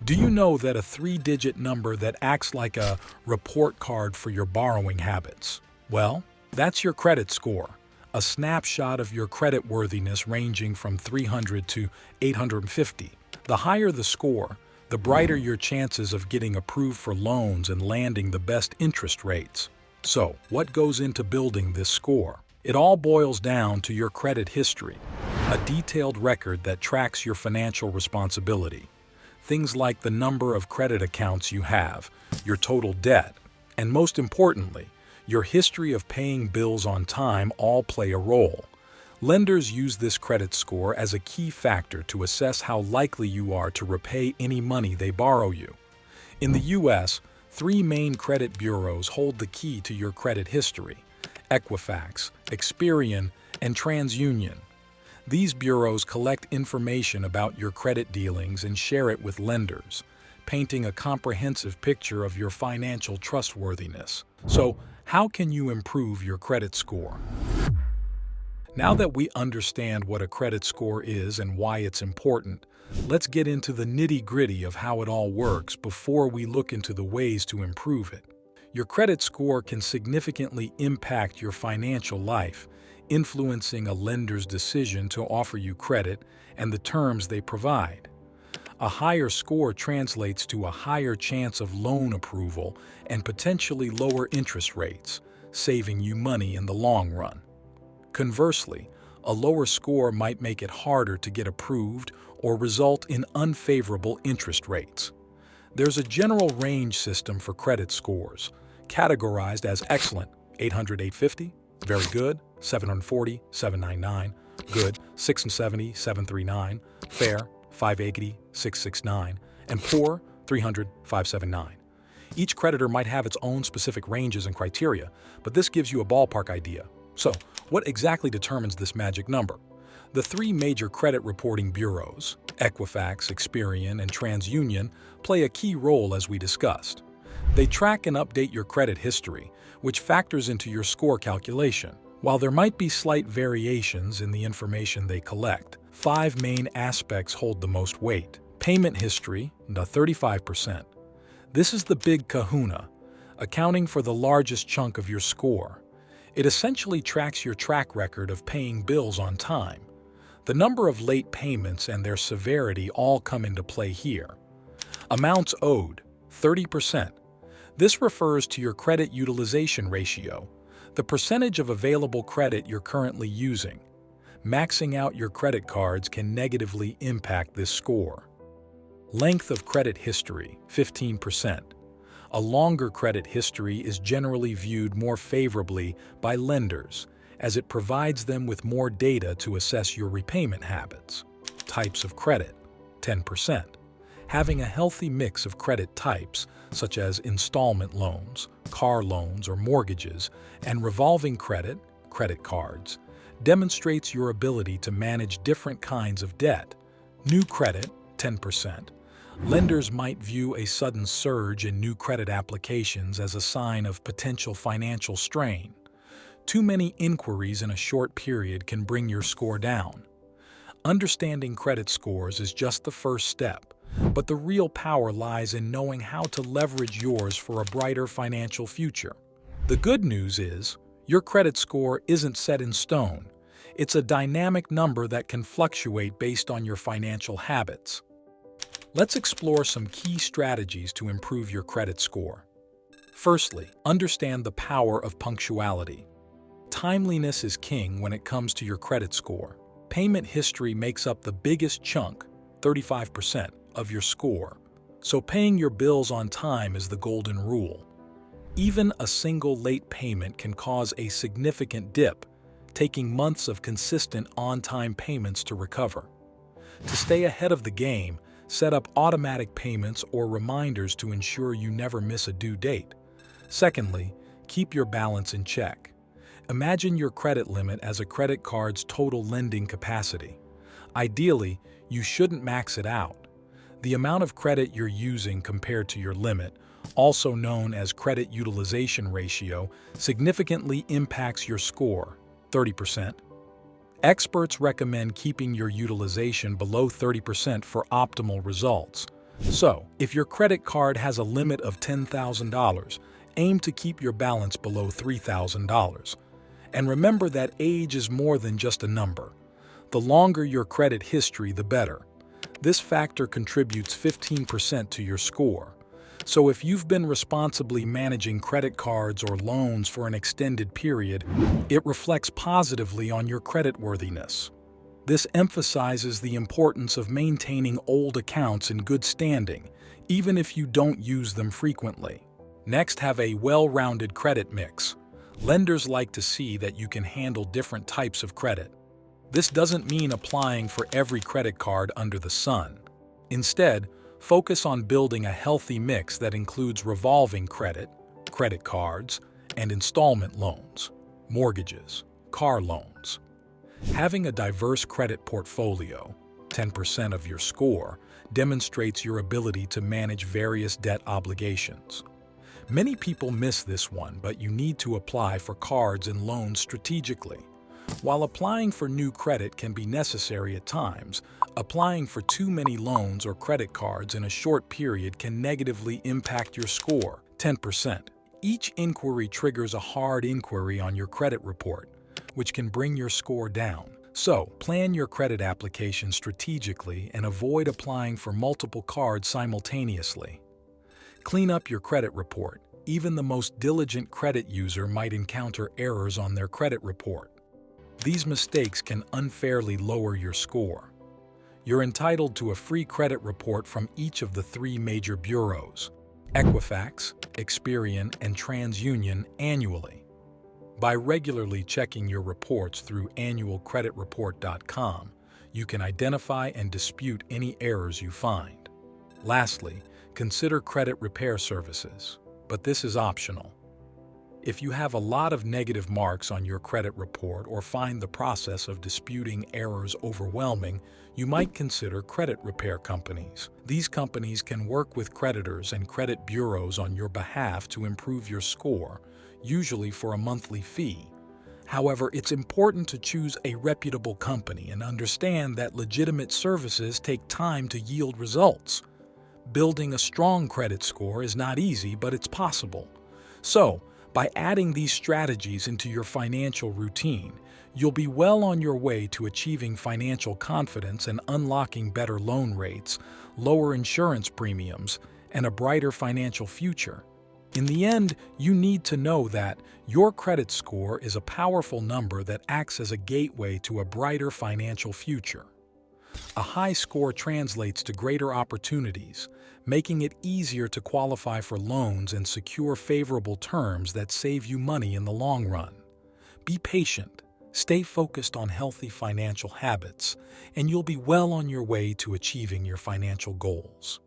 Do you know that a three-digit number that acts like a report card for your borrowing habits? Well, that's your credit score, a snapshot of your credit worthiness ranging from 300 to 850. The higher the score, the brighter your chances of getting approved for loans and landing the best interest rates. So, what goes into building this score? It all boils down to your credit history, a detailed record that tracks your financial responsibility. Things like the number of credit accounts you have, your total debt, and most importantly, your history of paying bills on time all play a role. Lenders use this credit score as a key factor to assess how likely you are to repay any money they borrow you. In the U.S., three main credit bureaus hold the key to your credit history: Equifax, Experian, and TransUnion. These bureaus collect information about your credit dealings and share it with lenders, painting a comprehensive picture of your financial trustworthiness. So, how can you improve your credit score? Now that we understand what a credit score is and why it's important, let's get into the nitty-gritty of how it all works before we look into the ways to improve it. Your credit score can significantly impact your financial life, influencing a lender's decision to offer you credit and the terms they provide. A higher score translates to a higher chance of loan approval and potentially lower interest rates, saving you money in the long run. Conversely, a lower score might make it harder to get approved or result in unfavorable interest rates. There's a general range system for credit scores, categorized as excellent, 800-850, very good, 740, 799, good, 670, 739, fair, 580, 669, and poor, 300, 579. Each creditor might have its own specific ranges and criteria, but this gives you a ballpark idea. So, what exactly determines this magic number? The three major credit reporting bureaus, Equifax, Experian, and TransUnion, play a key role as we discussed. They track and update your credit history, which factors into your score calculation. While there might be slight variations in the information they collect, five main aspects hold the most weight. Payment history, the 35%. This is the big kahuna, accounting for the largest chunk of your score. It essentially tracks your track record of paying bills on time. The number of late payments and their severity all come into play here. Amounts owed, 30%. This refers to your credit utilization ratio, the percentage of available credit you're currently using. Maxing out your credit cards can negatively impact this score. Length of credit history, 15%. A longer credit history is generally viewed more favorably by lenders, as it provides them with more data to assess your repayment habits. Types of credit, 10%. Having a healthy mix of credit types, such as installment loans, car loans or mortgages, and revolving credit, credit cards, demonstrates your ability to manage different kinds of debt. New credit, 10%. Lenders might view a sudden surge in new credit applications as a sign of potential financial strain. Too many inquiries in a short period can bring your score down. Understanding credit scores is just the first step, but the real power lies in knowing how to leverage yours for a brighter financial future. The good news is, your credit score isn't set in stone. It's a dynamic number that can fluctuate based on your financial habits. Let's explore some key strategies to improve your credit score. Firstly, understand the power of punctuality. Timeliness is king when it comes to your credit score. Payment history makes up the biggest chunk, 35%, of your score, so paying your bills on time is the golden rule. Even a single late payment can cause a significant dip, taking months of consistent on-time payments to recover. To stay ahead of the game, set up automatic payments or reminders to ensure you never miss a due date. Secondly, keep your balance in check. Imagine your credit limit as a credit card's total lending capacity. Ideally, you shouldn't max it out. The amount of credit you're using compared to your limit, also known as credit utilization ratio, significantly impacts your score, 30%. Experts recommend keeping your utilization below 30% for optimal results. So, if your credit card has a limit of $10,000, aim to keep your balance below $3,000. And remember that age is more than just a number. The longer your credit history, the better. This factor contributes 15% to your score. So if you've been responsibly managing credit cards or loans for an extended period, it reflects positively on your creditworthiness. This emphasizes the importance of maintaining old accounts in good standing, even if you don't use them frequently. Next, have a well-rounded credit mix. Lenders like to see that you can handle different types of credit. This doesn't mean applying for every credit card under the sun. Instead, focus on building a healthy mix that includes revolving credit, credit cards, and installment loans, mortgages, car loans. Having a diverse credit portfolio, 10% of your score, demonstrates your ability to manage various debt obligations. Many people miss this one, but you need to apply for cards and loans strategically. While applying for new credit can be necessary at times, applying for too many loans or credit cards in a short period can negatively impact your score, 10%. Each inquiry triggers a hard inquiry on your credit report, which can bring your score down. So, plan your credit application strategically and avoid applying for multiple cards simultaneously. Clean up your credit report. Even the most diligent credit user might encounter errors on their credit report. These mistakes can unfairly lower your score. You're entitled to a free credit report from each of the 3 major bureaus, Equifax, Experian, and TransUnion, annually. By regularly checking your reports through annualcreditreport.com, you can identify and dispute any errors you find. Lastly, consider credit repair services, but this is optional. If you have a lot of negative marks on your credit report or find the process of disputing errors overwhelming, you might consider credit repair companies. These companies can work with creditors and credit bureaus on your behalf to improve your score, usually for a monthly fee. However, it's important to choose a reputable company and understand that legitimate services take time to yield results. Building a strong credit score is not easy, but it's possible. So, by adding these strategies into your financial routine, you'll be well on your way to achieving financial confidence and unlocking better loan rates, lower insurance premiums, and a brighter financial future. In the end, you need to know that your credit score is a powerful number that acts as a gateway to a brighter financial future. A high score translates to greater opportunities, making it easier to qualify for loans and secure favorable terms that save you money in the long run. Be patient, stay focused on healthy financial habits, and you'll be well on your way to achieving your financial goals.